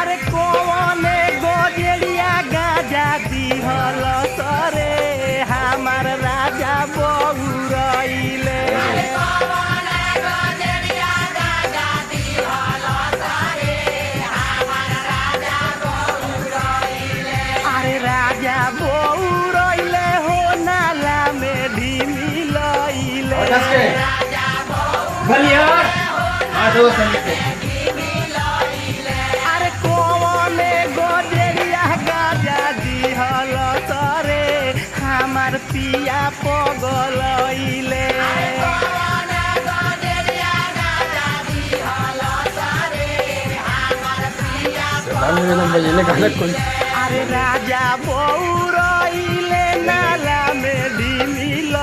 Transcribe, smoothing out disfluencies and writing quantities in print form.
अरे कौने गोजरिया गाजा दिहल सरे हमार राजा बहुरइले। अरे राजा बहुरइले हो नाला में ढिमिलइले। अरे कौने गोजरिया गाजा दिहल सरे हमार पिया पगलइले। अरे राजा बहुरइले नाला में ढिमिलइले।